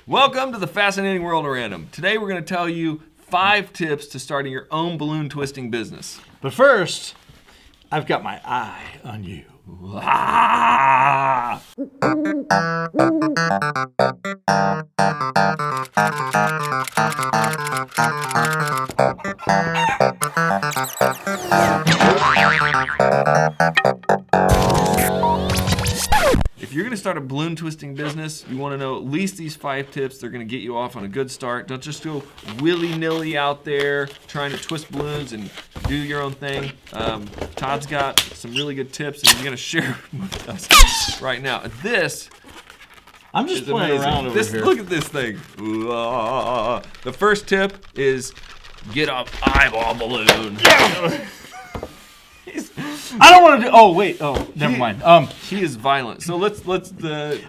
Welcome to the fascinating world of random. Today we're going to tell you 5 tips to starting your own balloon twisting business. But first, I've got my eye on you. Ah! If you're going to start a balloon twisting business, you want to know at least these 5 tips. They're going to get you off on a good start. Don't just go willy-nilly out there trying to twist balloons and do your own thing. Todd's got some really good tips, and he's going to share with us right now. I'm just playing around over here. Look at this thing. The first tip is get an eyeball balloon. I don't want to do. Oh wait. Oh, never mind. He is violent. So let's.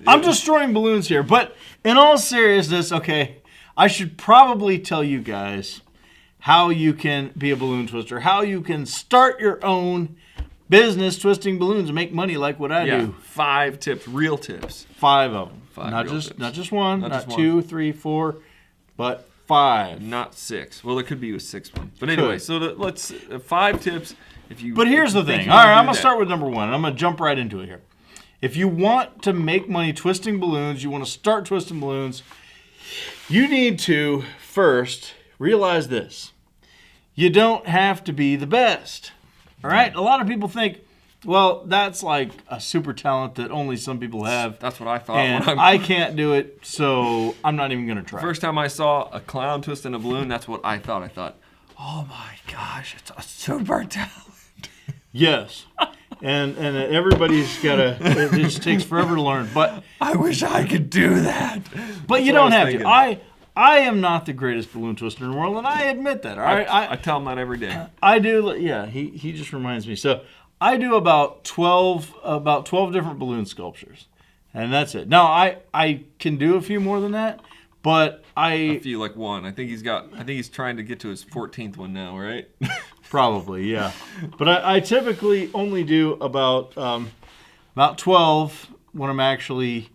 I'm destroying balloons here, but in all seriousness, okay, I should probably tell you guys how you can be a balloon twister, how you can start your own business twisting balloons and make money like what I do. 5 tips, real tips. 5 of them. 5 not real just tips. not just one, Not not just 2, 3, 4, but 5. Not 6. Well, there could be a 6th one. But anyway, so let's 5 tips. But here's the thing. All right, I'm going to start with number 1. I'm going to jump right into it here. If you want to make money twisting balloons, you want to start twisting balloons, you need to first realize this. You don't have to be the best. All right? A lot of people think, well, that's like a super talent that only some people have. That's what I thought. And I can't do it, so I'm not even going to try. First time I saw a clown twisting a balloon, that's what I thought. I thought, oh my gosh, it's a super talent. Yes. And everybody's got to, it just takes forever to learn. But I wish I could do that. But you don't have to. I am not the greatest balloon twister in the world, and I admit that. All right? I tell him that every day. I do. Yeah, he just reminds me. So I do about 12 different balloon sculptures, and that's it. Now I can do a few more than that, but I feel like one. I think he's trying to get to his 14th one now, right? Probably, yeah. But I typically only do about 12 when I'm actually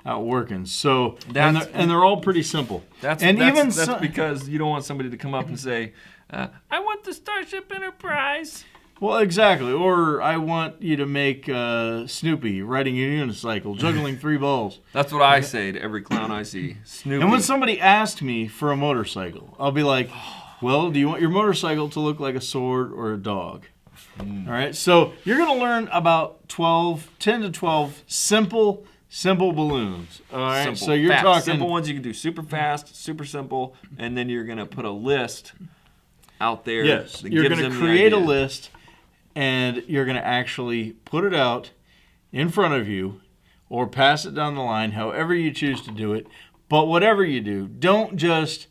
out working. So and they're all pretty simple. That's because you don't want somebody to come up and say, "I want the Starship Enterprise." Well, exactly. Or I want you to make Snoopy riding a unicycle, juggling 3 balls. That's what I say to every clown I see. Snoopy. And when somebody asks me for a motorcycle, I'll be like, well, do you want your motorcycle to look like a sword or a dog? All right. So you're going to learn about 10 to 12 simple balloons. All right. Simple, so you're fast. talking Simple ones you can do super fast, super simple, and then you're going to put a list out there. Yes. You're going to create a list, and you're going to actually put it out in front of you or pass it down the line, however you choose to do it. But whatever you do, don't just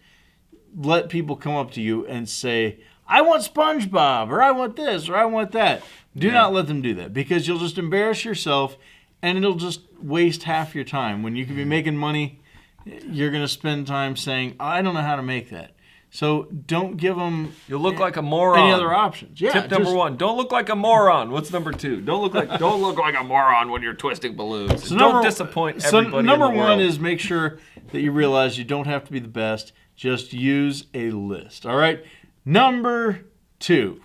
let people come up to you and say, I want SpongeBob, or I want this, or I want that. Do not let them do that, because you'll just embarrass yourself, and it'll just waste half your time. When you could be making money, you're going to spend time saying, I don't know how to make that. So don't give them You'll look like a moron. Any other options. Yeah, Tip number 1, don't look like a moron. What's number 2? Don't look like a moron when you're twisting balloons. So don't disappoint everybody So number in the world. 1 is make sure that you realize you don't have to be the best. Just use a list. All right? Number 2.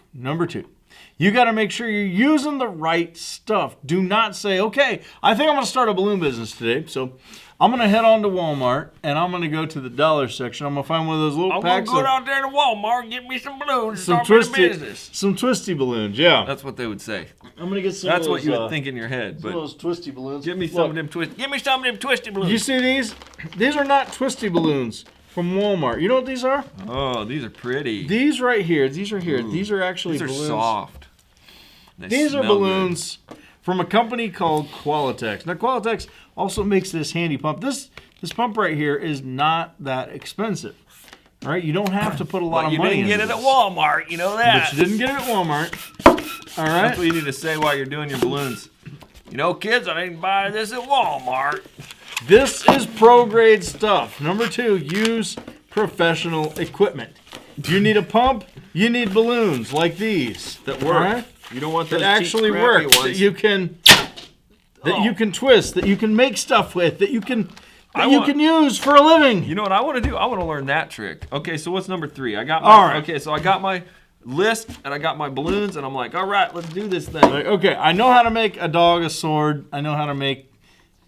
You got to make sure you're using the right stuff. Do not say, okay, I think I'm going to start a balloon business today. So I'm going to head on to Walmart, and I'm going to go to the dollar section. I'm going to find one of those little packs. I'm going to go down there to Walmart and get me some balloons. Some twisty balloons, yeah. That's what they would say. I'm going to get some That's of those, what you would think in your head. But those twisty balloons. Give me some of them twisty balloons. You see these? These are not twisty balloons from Walmart. You know what these are? Oh, these are pretty. These right here. These are here. Ooh. These are actually balloons. These are soft. These are balloons from a company called Qualitex. Now, Qualitex also makes this handy pump. This pump right here is not that expensive. All right? You don't have to put a lot of money into it. You didn't get it at Walmart. You know that. But you didn't get it at Walmart. All right? That's what you need to say while you're doing your balloons. You know, kids, I didn't buy this at Walmart. This is pro-grade stuff. Number 2, use professional equipment. You need a pump. You need balloons like these. That work. Right? You don't want that actually work. That you can twist. That you can make stuff with. That you can that you can use for a living. You know what I want to do? I want to learn that trick. Okay, so what's number 3? I got my, all right. Okay, so I got my list and I got my balloons and I'm like, all right, let's do this thing. Like, okay, I know how to make a dog a sword. I know how to make,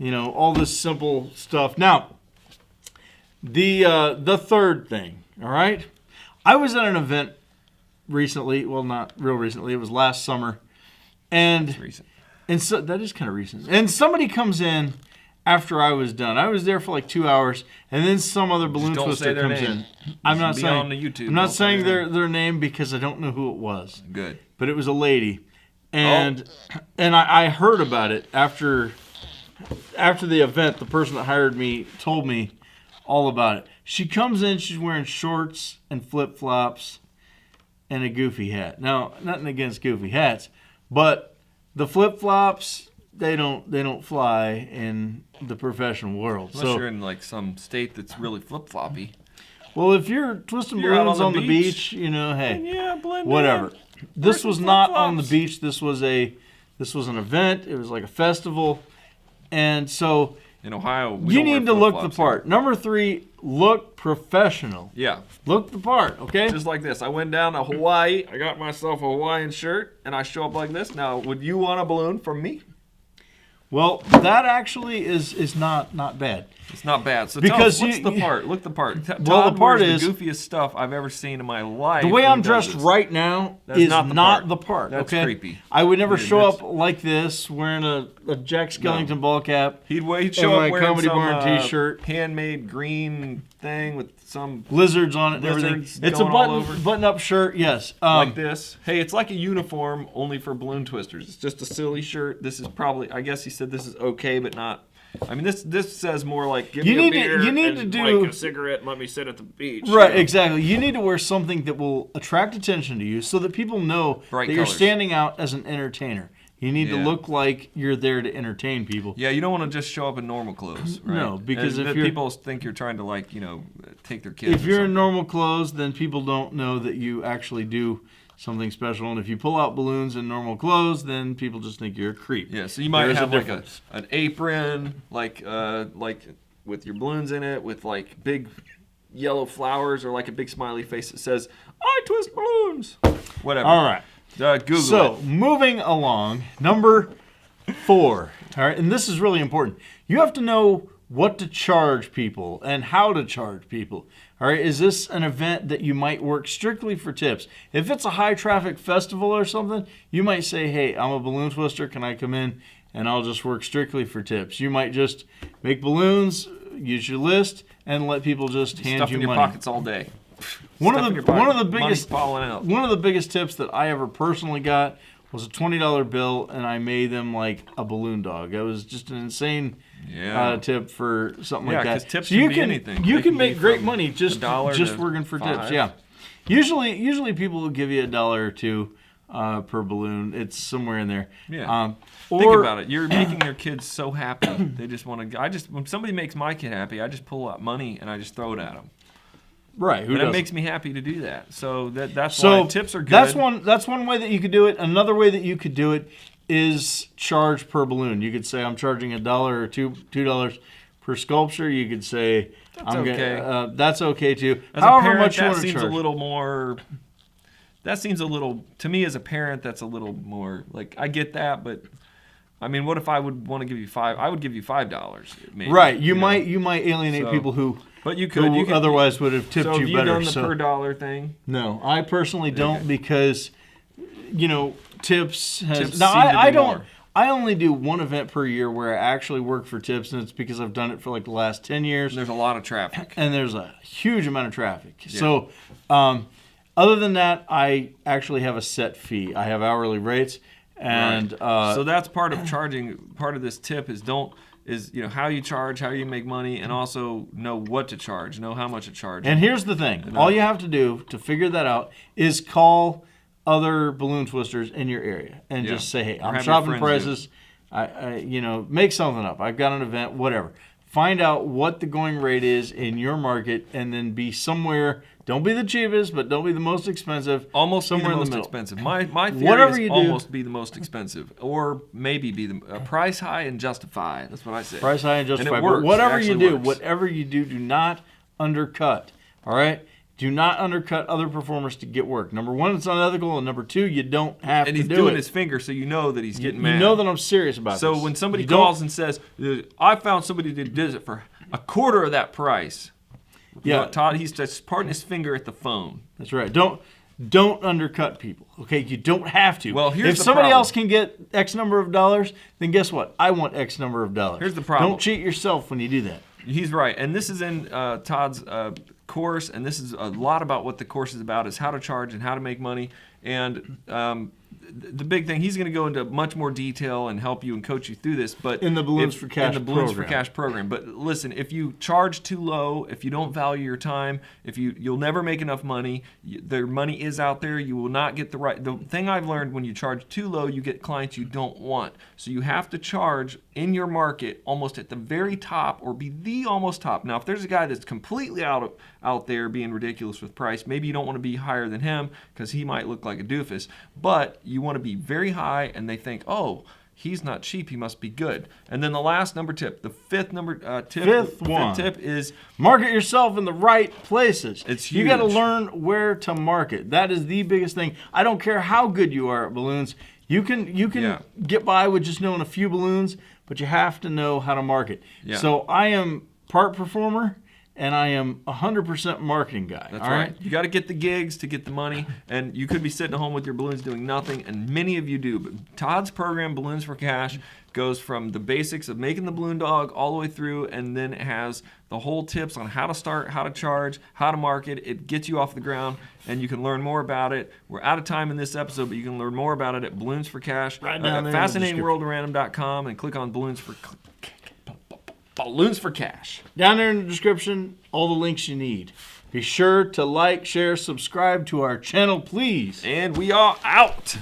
all this simple stuff. Now, the third thing, all right? I was at an event recently. Well, not real recently. It was last summer. It's recent. And so that is kind of recent. And somebody comes in after I was done. I was there for like 2 hours, and then some other balloon twister comes in. I'm not saying on the YouTube. I'm not saying their name because I don't know who it was. Good. But it was a lady, and I heard about it after the event. The person that hired me told me all about it. She comes in. She's wearing shorts and flip flops and a goofy hat. Now, nothing against goofy hats, but the flip flops, they don't fly in the professional world. Unless you're in like some state that's really flip floppy. Well, if you're twisting You're out balloons on on the the beach, beach, hey, yeah, blend whatever. in. This was some not on the flip-flops. beach. This was an event. It was like a festival, and so In Ohio, we you don't wear need to look the flip-flops part. Number 3, look professional. here. Yeah. Look the part, okay? Just like this. I went down to Hawaii. I got myself a Hawaiian shirt, and I show up like this. Now, would you want a balloon from me? Well, that actually is not bad. It's not bad. So Because tell us, what's the part? Look the part. Well, Todd the part wears is the goofiest stuff I've ever seen in my life. the way when I'm he does dressed this. right now That's is not not the the part. part. That's okay? creepy. I would never Yeah, show that's- up like this wearing a Jack Skellington ball cap. He'd show And up my wearing Comedy some Barn t-shirt. handmade green thing with some Lizards on it and everything. Lizards It's a going all over. button-up shirt, yes. like this. Hey, it's like a uniform only for balloon twisters. It's just a silly shirt. This is probably, I guess he said this is okay, but not. I mean, this says more like give You me need a to- beer you need and to do- like a cigarette and let me sit at the beach. Right, you know? exactly. You need to wear something that will attract attention to you so that people know Bright that you're colors. standing out as an entertainer. You need to Yeah. look like you're there to entertain people. Yeah, you don't want to just show up in normal clothes, right? No, because if that you're- people think you're trying to like, take their kids. If or you're in something. normal clothes, then people don't know that you actually do something special. And if you pull out balloons in normal clothes, then people just think you're a creep. Yeah, so you might There's a have like difference. an apron, like with your balloons in it, with like big yellow flowers or like a big smiley face that says "I twist balloons." Whatever. All right. Google So, it. moving along, number 4. All right, and this is really important. You have to know what to charge people and how to charge people. All right, is this an event that you might work strictly for tips? If it's a high traffic festival or something, you might say, hey, I'm a balloon twister. Can I come in and I'll just work strictly for tips? You might just make balloons, use your list, and let people just hand Stuff you in your money. pockets all day. One Stuff of in the your pocket. one of the Money's biggest falling out. one of the biggest tips that I ever personally got was a $20 bill, and I made them like a balloon dog. It was just an insane Yeah. tip for something Yeah, like that. 'cause tips so can you be can anything. you They can can make be great from money just $1 to working for tips. $5. Yeah, usually people will give you $1 or $2 per balloon. It's somewhere in there. Yeah. Or, Think about it. You're making your kids so happy. They just want to. When somebody makes my kid happy, I just pull out money and I just throw it at them. Right. Who And it doesn't? makes me happy to do that. So that's So why tips are good. That's one way that you could do it. Another way that you could do it is charge per balloon. You could say I'm charging $1 or $2 per sculpture. You could say That's okay. That's okay too. As However a parent, much you that want to seems charge. a little more. That seems a little to me as a parent. That's a little more like I get that, but I mean, what if I would want to give you $5? I would give you $5. Maybe, Right. You know? might alienate So- people who But you could. otherwise would have tipped So you have you better. done the per dollar thing? No, I personally don't Okay. because tips has Tips now seem to I be don't more. I only do one event per year where I actually work for tips, and it's because I've done it for like the last 10 years. There's a lot of traffic. And there's a huge amount of traffic. Yeah. So, other than that, I actually have a set fee. I have hourly rates, and So that's part of charging. Part of this tip is how you charge, how you make money, and also know what to charge, know how much to charge. and here's the thing: all you have to do to figure that out is call other balloon twisters in your area and Yeah. just say, "Hey, Or I'm have your shopping friends do it. prices. I make something up. I've got an event, whatever." find out what the going rate is in your market, and then be somewhere. Don't be the cheapest, but don't be the most expensive. Almost somewhere be the in most the middle. expensive. My theory Whatever is you do- almost be the most expensive, or maybe be the price high and justify. That's what I say. Price high and justify. it works. But whatever It you actually do, works. whatever you do, do not undercut. All right? Do not undercut other performers to get work. Number one, it's unethical, and number two, you don't have And to he's do doing it. his finger, so you know that he's getting mad. You know that I'm serious about So this. when somebody You don't- calls and says, "I found somebody that did it for a quarter of that price," you know Yeah. what, Todd, he's just parting his finger at the phone. That's right. Don't undercut people. Okay, you don't have to. Well, here's if the somebody problem. else can get X number of dollars, then guess what? I want X number of dollars. Here's the problem. Don't cheat yourself when you do that. He's right, and this is in Todd's course, and this is a lot about what the course is about: is how to charge and how to make money. And the big thing, he's going to go into much more detail and help you and coach you through this. But In the Balloons for Cash program. program. But listen, if you charge too low, if you don't value your time, if you'll never make enough money. Their money is out there. You will not get the right. The thing I've learned: when you charge too low, you get clients you don't want. So you have to charge in your market almost at the very top, or be the almost top. Now, if there's a guy that's completely out there being ridiculous with price, maybe you don't want to be higher than him because he might look like a doofus. But you want to be very high, and they think, oh, he's not cheap, he must be good. And then the last tip, the fifth tip is Market yourself in the right places. It's You got to huge. learn where to market. That is the biggest thing. I don't care how good you are at balloons. You can Yeah. get by with just knowing a few balloons, but you have to know how to market. Yeah. So I am part performer, and I am 100% marketing guy. That's all right. You got to get the gigs to get the money, and you could be sitting at home with your balloons doing nothing, and many of you do. But Todd's program, Balloons for Cash, goes from the basics of making the balloon dog all the way through, and then it has the whole tips on how to start, how to charge, how to market. It gets you off the ground, and you can learn more about it. We're out of time in this episode, but you can learn more about it at Balloons for Cash Right down at there in the fascinatingworldrandom.com, and click on Balloons for Cash. Down there in the description, all the links you need. Be sure to like, share, subscribe to our channel, please. And we are out.